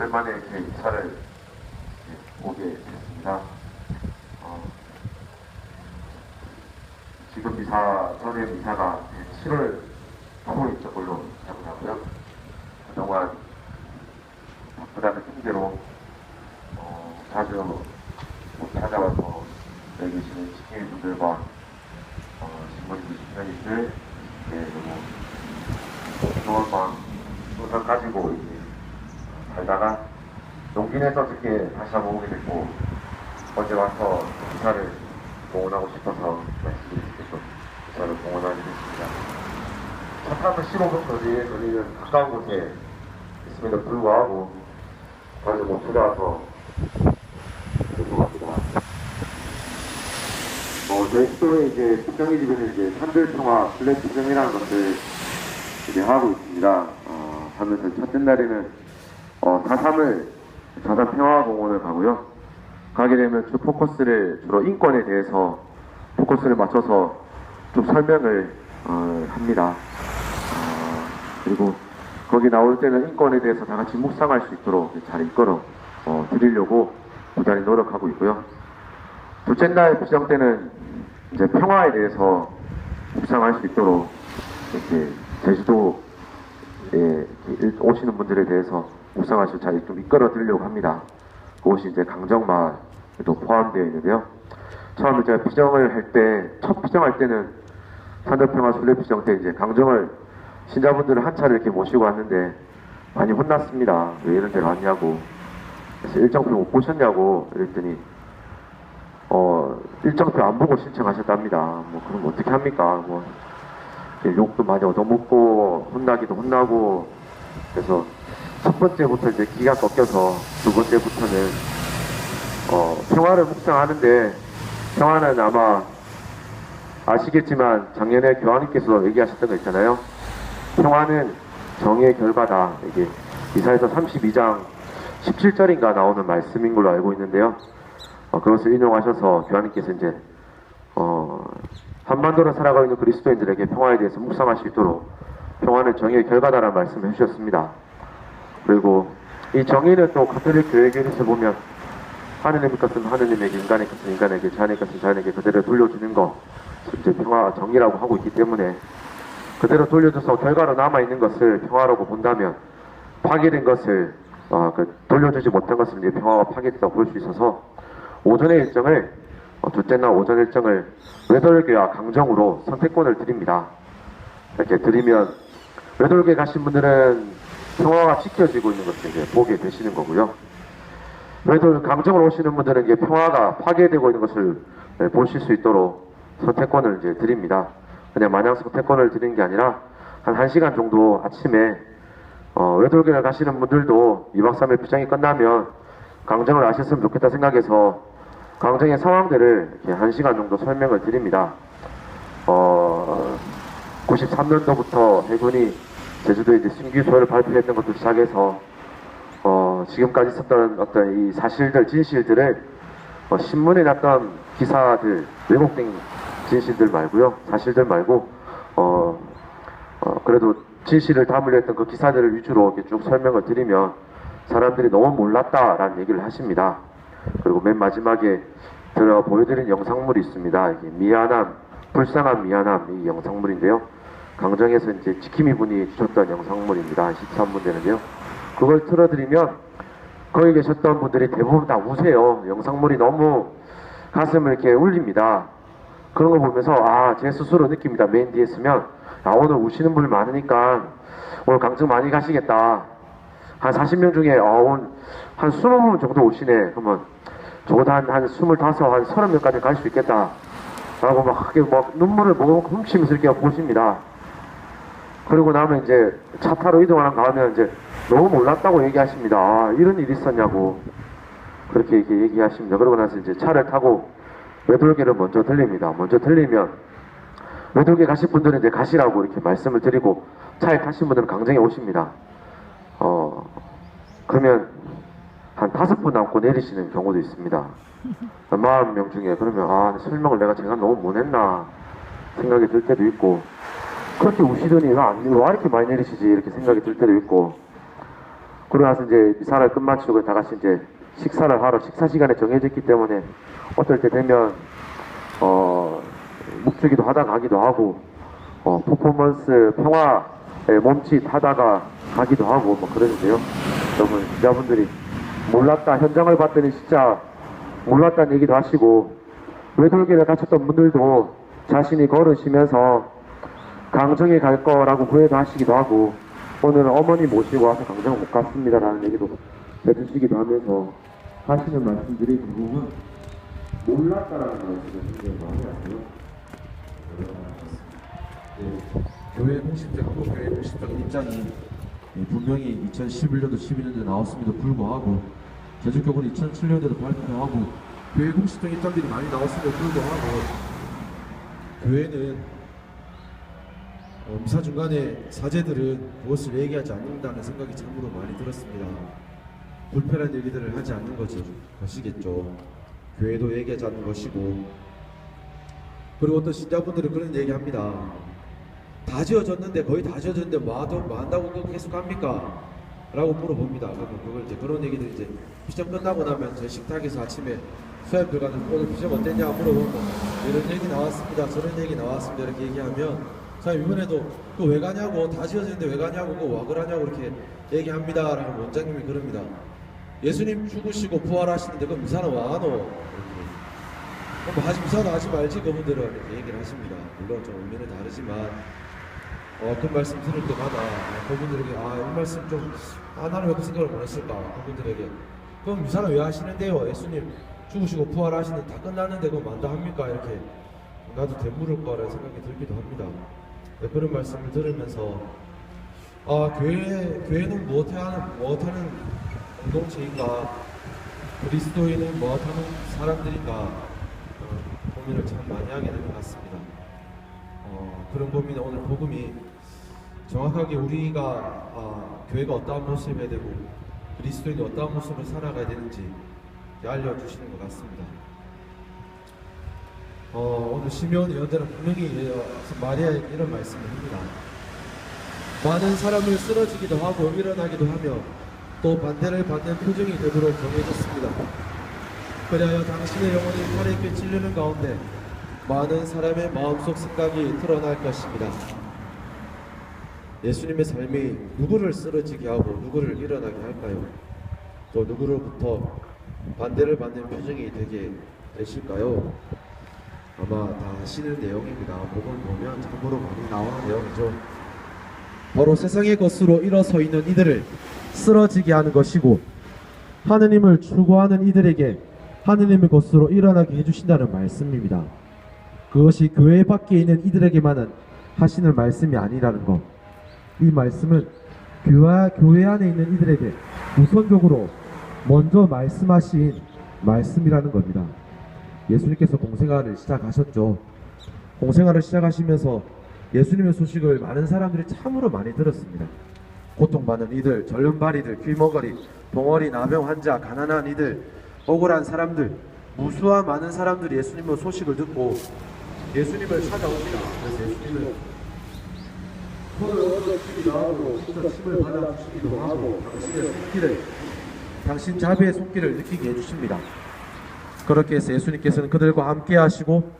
오랜만에 이렇게 이사를 오게 됐습니다. 지금 전에 이사가 7월 초에 있던 걸로 기억나고요. 그동안 바쁘다는 핑계로 자주 못 찾아와서 여기 계시는 시민분들과 신문지 주변인들 너무 좋은 마음 항상 가지고 살다가 용기 내서 이렇게 다시 한번 오게 됐고, 어제 와서 기사를 봉헌하고 싶어서 말씀드리겠고 기사를 봉헌하게 됐습니다. 차 타면 15분 거리에 걸리는 가까운 곳에 있음에도 불구하고 거의 못 찾아와서 된 것 같습니다. 저희 수도에 이제 특정의 집에는 이제 산들평화 플랫 투정이라는 것을 이제 하고 있습니다. 하면서 첫째 날에는 4.3을 자산평화공원을 가고요. 가게 되면 주 포커스를 주로 인권에 대해서 포커스를 맞춰서 좀 설명을 합니다. 그리고 거기 나올 때는 인권에 대해서 다 같이 묵상할 수 있도록 잘 이끌어 드리려고 부단히 노력하고 있고요. 둘째 날 비정 때는 이제 평화에 대해서 묵상할 수 있도록 이렇게 제주도에 오시는 분들에 대해서 묵상할 수 있도록 잘 좀 이끌어 드리려고 합니다. 그곳이 이제 강정마을도 포함되어 있는데요. 처음에 제가 비정을 할 때, 첫 비정할 때는 산들평화 순례 비정 때 이제 강정을 신자분들을 한 차례 이렇게 모시고 왔는데 많이 혼났습니다. 왜 이런 데로 왔냐고. 그래서 일정표 못 보셨냐고 이랬더니 일정표 안 보고 신청하셨답니다. 뭐 그럼 어떻게 합니까? 뭐 욕도 많이 얻어먹고 혼나기도 혼나고. 그래서 첫 번째부터 이제 기가 꺾여서 두 번째부터는 평화를 묵상하는데, 평화는 아마 아시겠지만 작년에 교황님께서 얘기하셨던 거 있잖아요. 평화는 정의의 결과다. 이게 이사에서 32장 17절인가 나오는 말씀인 걸로 알고 있는데요. 그것을 인용하셔서 교황님께서 이제 한반도를 살아가고 있는 그리스도인들에게 평화에 대해서 묵상할 수 있도록 평화는 정의의 결과다라는 말씀을 해주셨습니다. 그리고 이 정의는 또 가톨릭 교회 교리에서 보면 하느님의 것은 하느님에게, 인간의 것은 인간에게, 자연의 것은 자연에게 그대로 돌려주는 거, 이제 평화 정의라고 하고 있기 때문에 그대로 돌려줘서 결과로 남아있는 것을 평화라고 본다면, 파괴된 것을 돌려주지 못한 것을 이제 평화가 파괴됐다고 볼 수 있어서 오전의 일정을 둘째 날 오전 일정을 외돌교와 강정으로 선택권을 드립니다. 이렇게 드리면 외돌교에 가신 분들은 평화가 지켜지고 있는 것을 이제 보게 되시는 거고요. 외돌 강정으로 오시는 분들은 이제 평화가 파괴되고 있는 것을 보실 수 있도록 선택권을 이제 드립니다. 그냥 마냥 선택권을 드리는 게 아니라 한 1시간 정도 아침에 외돌교를 가시는 분들도 2박 3일 비정이 끝나면 강정을 아셨으면 좋겠다 생각해서 강정의 상황들을 이렇게 1시간 정도 설명을 드립니다. 93년도부터 해군이 제주도에 이제 신규소를 발표했던 것도 시작해서 지금까지 있었던 어떤 이 사실들, 진실들을 신문에 났던 기사들, 왜곡된 진실들 말고요, 사실들 말고 그래도 진실을 담으려 했던 그 기사들을 위주로 이렇게 쭉 설명을 드리면 사람들이 너무 몰랐다라는 얘기를 하십니다. 그리고 맨 마지막에 보여드린 영상물이 있습니다. 이게 미안함, 불쌍한 미안함, 이 영상물인데요. 강정에서 이제 지킴이 분이 주셨던 영상물입니다. 한 13분 되는데요. 그걸 틀어드리면 거기 계셨던 분들이 대부분 다 우세요. 영상물이 너무 가슴을 이렇게 울립니다. 그런 거 보면서 제 스스로 느낍니다. 맨 뒤에 쓰면 오늘 우시는 분이 많으니까 오늘 강정 많이 가시겠다. 한 40명 중에 오늘 한 20분 정도 오시네. 그러면 적어도 한 25, 한 30명까지 갈 수 있겠다 라고 막 눈물을 훔치면서 이렇게 보십니다. 그리고 나면 이제 차 타러 이동하는 가면 이제 너무 몰랐다고 얘기하십니다. 이런 일이 있었냐고 그렇게 얘기하십니다. 그러고 나서 이제 차를 타고 외돌개를 먼저 들립니다. 먼저 들리면 외돌개 가실 분들은 이제 가시라고 이렇게 말씀을 드리고 차에 타신 분들은 강정에 오십니다. 그러면 한 5분 남고 내리시는 경우도 있습니다. 40명 중에. 그러면 설명을 제가 너무 못했나 생각이 들 때도 있고, 그렇게 우시더니 왜 이렇게 많이 내리시지 이렇게 생각이 들 때도 있고, 그러고 나서 이제 미사를 끝마치고 다 같이 이제 식사를 하러 식사 시간에 정해졌기 때문에 어떨 때 되면 묵주기도 하다 가기도 하고 퍼포먼스 평화에 몸짓하다가 가기도 하고 뭐 그러는데요. 여러분 기자분들이 몰랐다 현장을 봤더니 진짜 몰랐다는 얘기도 하시고 외돌길에 다쳤던 분들도 자신이 걸으시면서 강정에 갈 거라고 후회도 하시기도 하고 오늘 어머니 모시고 와서 강정 못 갔습니다라는 얘기도 해주시기도 하면서 하시는 말씀들이 대부분 몰랐다라는 말씀을 굉장히 많이 하세요. 교회 공식적 한국교회 공식적 입장이 분명히 2011년도 12년도에 나왔음에도 불구하고 계속적으로 2007년도에도 발표하고 교회 공식적 입장들이 많이 나왔음에도 불구하고 교회는 미사 중간에 사제들은 그것을 얘기하지 않는다는 생각이 참으로 많이 들었습니다. 불편한 얘기들을 하지 않는 것이겠죠. 교회도 얘기하지 않는 것이고, 그리고 어떤 신자분들은 그런 얘기합니다. 다 지어졌는데 거의 다 지어졌는데 뭐 한다고 그거 계속 합니까? 라고 물어봅니다. 그걸 이제 그런 얘기들 이제 비전 끝나고 나면 제 식탁에서 아침에 수협 들어가는 오늘 비전 어땠냐 물어보고 이런 얘기 나왔습니다. 저런 얘기 나왔습니다. 이렇게 얘기하면 사장님 이번에도 그거 왜 가냐고 다 지어졌는데 왜 가냐고 그거 와 그러냐고 이렇게 얘기합니다. 라고 원장님이 그럽니다. 예수님 죽으시고 부활하시는데 그럼 미사는 와노? 이렇게. 미사는 하지 말지 그분들은 이렇게 얘기를 하십니다. 물론 좀 의미는 다르지만 그 말씀 들을 때마다 그분들에게 이 말씀 좀 나는 왜 그 생각을 못 했을까 그분들에게 그럼 미사는 왜 하시는데요? 예수님 죽으시고 부활하시는데 다 끝났는데 그럼 만다 합니까? 이렇게 나도 되물을 거라는 생각이 들기도 합니다. 네, 그런 말씀을 들으면서 교회는 무엇하는 공동체인가 그리스도인은 무엇하는 사람들인가 고민을 참 많이 하게 되는 것 같습니다. 그런 고민에 오늘 복음이 정확하게 우리가 교회가 어떠한 모습이 되고 그리스도인이 어떠한 모습을 살아가야 되는지 알려주시는 것 같습니다. 오늘 시meon 예언자는 분명히 마리아에게 이런 말씀을 합니다. 많은 사람을 쓰러지기도 하고 일어나기도 하며 또 반대를 받는 표정이 되도록 정해졌습니다. 그리하여 당신의 영혼이 칼에 꿰 찔리는 가운데 많은 사람의 마음속 생각이 드러날 것입니다. 예수님의 삶이 누구를 쓰러지게 하고 누구를 일어나게 할까요? 또 누구로부터 반대를 받는 표정이 되게 되실까요? 아마 다 아시는 내용입니다. 복음 보면 참고로 많이 나오는 내용이죠. 바로 세상의 것으로 일어서 있는 이들을 쓰러지게 하는 것이고 하느님을 추구하는 이들에게 하느님의 것으로 일어나게 해주신다는 말씀입니다. 그것이 교회 밖에 있는 이들에게만은 하시는 말씀이 아니라는 것. 이 말씀은 교회 안에 있는 이들에게 우선적으로 먼저 말씀하신 말씀이라는 겁니다. 예수님께서 공생활을 시작하셨죠. 공생활을 시작하시면서 예수님의 소식을 많은 사람들이 참으로 많이 들었습니다. 고통받는 이들, 절름발이들, 귀머거리, 동어리, 나병 환자, 가난한 이들, 억울한 사람들, 무수한 많은 사람들이 예수님의 소식을 듣고 예수님을 찾아옵니다. 그래서 예수님을 손을 얻어주기도 하고 침을 받아주시기도 하고 당신의 손길을 당신 자비의 손길을 느끼게 해주십니다. 그렇게 해서 예수님께서는 그들과 함께 하시고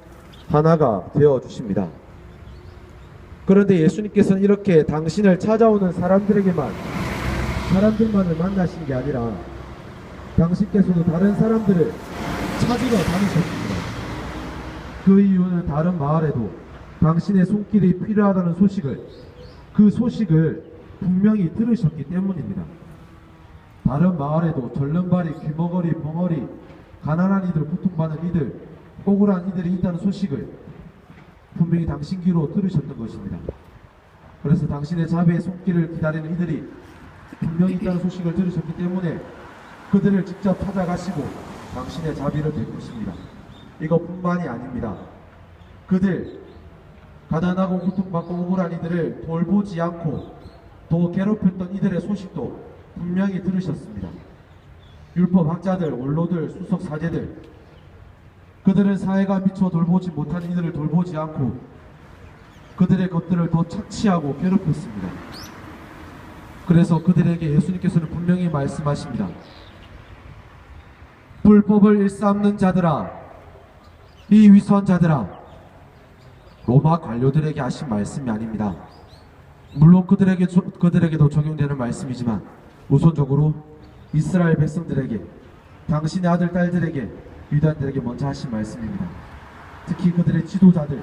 하나가 되어주십니다. 그런데 예수님께서는 이렇게 당신을 찾아오는 사람들만을 만나신 게 아니라 당신께서도 다른 사람들을 찾으러 다니셨습니다. 그 이유는 다른 마을에도 당신의 손길이 필요하다는 그 소식을 분명히 들으셨기 때문입니다. 다른 마을에도 절름발이, 귀머거리, 벙어리, 가난한 이들, 고통받는 이들, 억울한 이들이 있다는 소식을 분명히 당신 귀로 들으셨던 것입니다. 그래서 당신의 자비의 손길을 기다리는 이들이 분명히 있다는 소식을 들으셨기 때문에 그들을 직접 찾아가시고 당신의 자비를 베푸십니다. 이것뿐만이 아닙니다. 그들, 가난하고 고통받고 억울한 이들을 돌보지 않고 더 괴롭혔던 이들의 소식도 분명히 들으셨습니다. 율법학자들, 원로들, 수석 사제들, 그들은 사회가 미처 돌보지 못하는 이들을 돌보지 않고 그들의 것들을 더 착취하고 괴롭혔습니다. 그래서 그들에게 예수님께서는 분명히 말씀하십니다. 불법을 일삼는 자들아, 이 위선자들아. 로마 관료들에게 하신 말씀이 아닙니다. 물론 그들에게도 적용되는 말씀이지만 우선적으로 이스라엘 백성들에게, 당신의 아들 딸들에게, 유다인들에게 먼저 하신 말씀입니다. 특히 그들의 지도자들,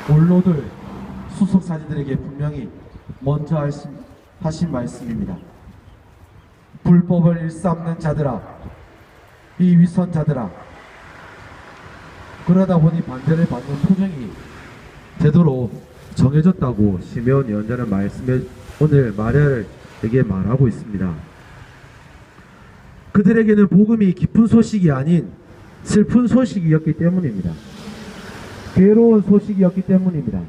원로들, 수석사제들에게 분명히 먼저 하신 말씀입니다. 불법을 일삼는 자들아, 이 위선자들아. 그러다 보니 반대를 받는 표정이 제대로 정해졌다고 시므온 예언자는 말씀에 오늘 마리아에게 말하고 있습니다. 그들에게는 복음이 기쁜 소식이 아닌 슬픈 소식이었기 때문입니다. 괴로운 소식이었기 때문입니다.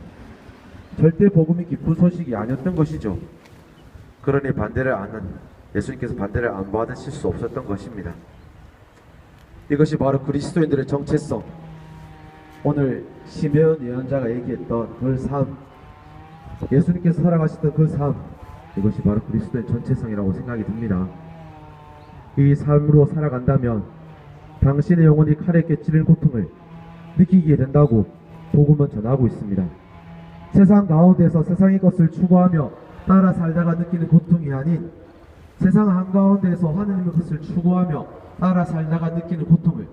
절대 복음이 기쁜 소식이 아니었던 것이죠. 그러니 예수님께서 반대를 안 받으실 수 없었던 것입니다. 이것이 바로 그리스도인들의 정체성, 오늘 시므온 예언자가 얘기했던 그 삶, 예수님께서 살아가셨던 그 삶, 이것이 바로 그리스도의 전체성이라고 생각이 듭니다. 이 삶으로 살아간다면 당신의 영혼이 칼에 꿰찌는 고통을 느끼게 된다고 복음은 전하고 있습니다. 세상 가운데서 세상의 것을 추구하며 따라 살다가 느끼는 고통이 아닌 세상 한가운데서 하느님의 것을 추구하며 따라 살다가 느끼는 고통을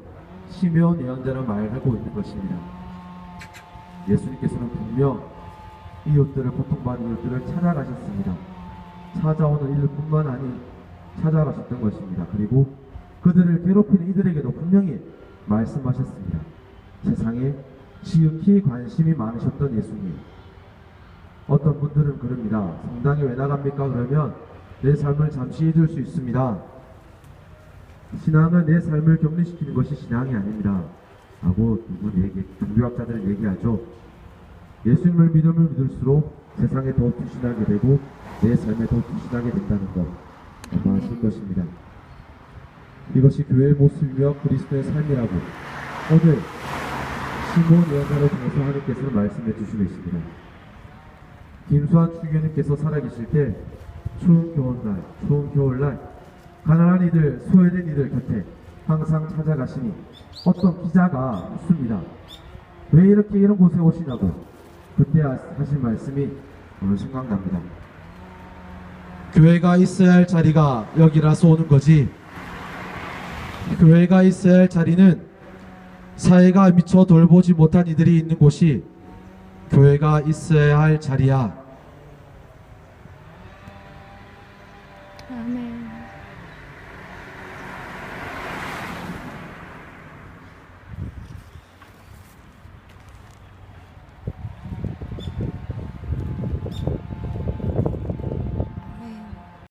시므온 예언자는 말하고 있는 것입니다. 예수님께서는 분명 이웃들을, 고통받는 이웃들을 찾아가셨습니다. 찾아오는 이들뿐만 아닌 찾아가셨던 것입니다. 그리고 그들을 괴롭히는 이들에게도 분명히 말씀하셨습니다. 세상에 지극히 관심이 많으셨던 예수님. 어떤 분들은 그럽니다. 성당에 왜 나갑니까? 그러면 내 삶을 잠시 잊을 수 있습니다. 신앙은 내 삶을 격리시키는 것이 신앙이 아닙니다. 라고 종교학자들은 얘기하죠. 예수님을 믿을수록 세상에 더 투신하게 되고 내 삶에 더 투신하게 된다는 것 아마 아실 것입니다. 이것이 교회의 모습이며 그리스도의 삶이라고 오늘 시므온 예언자를 통해서 하나님께서는 말씀해 주시고 있습니다. 김수환 추교님께서 살아계실 때 추운 겨울날 가난한 이들, 소외된 이들 곁에 항상 찾아가시니 어떤 기자가 묻습니다. 왜 이렇게 이런 곳에 오시냐고. 그때 하신 말씀이 오늘 생각납니다. 교회가 있어야 할 자리가 여기라서 오는 거지. 교회가 있어야 할 자리는 사회가 미처 돌보지 못한 이들이 있는 곳이 교회가 있어야 할 자리야. 아멘.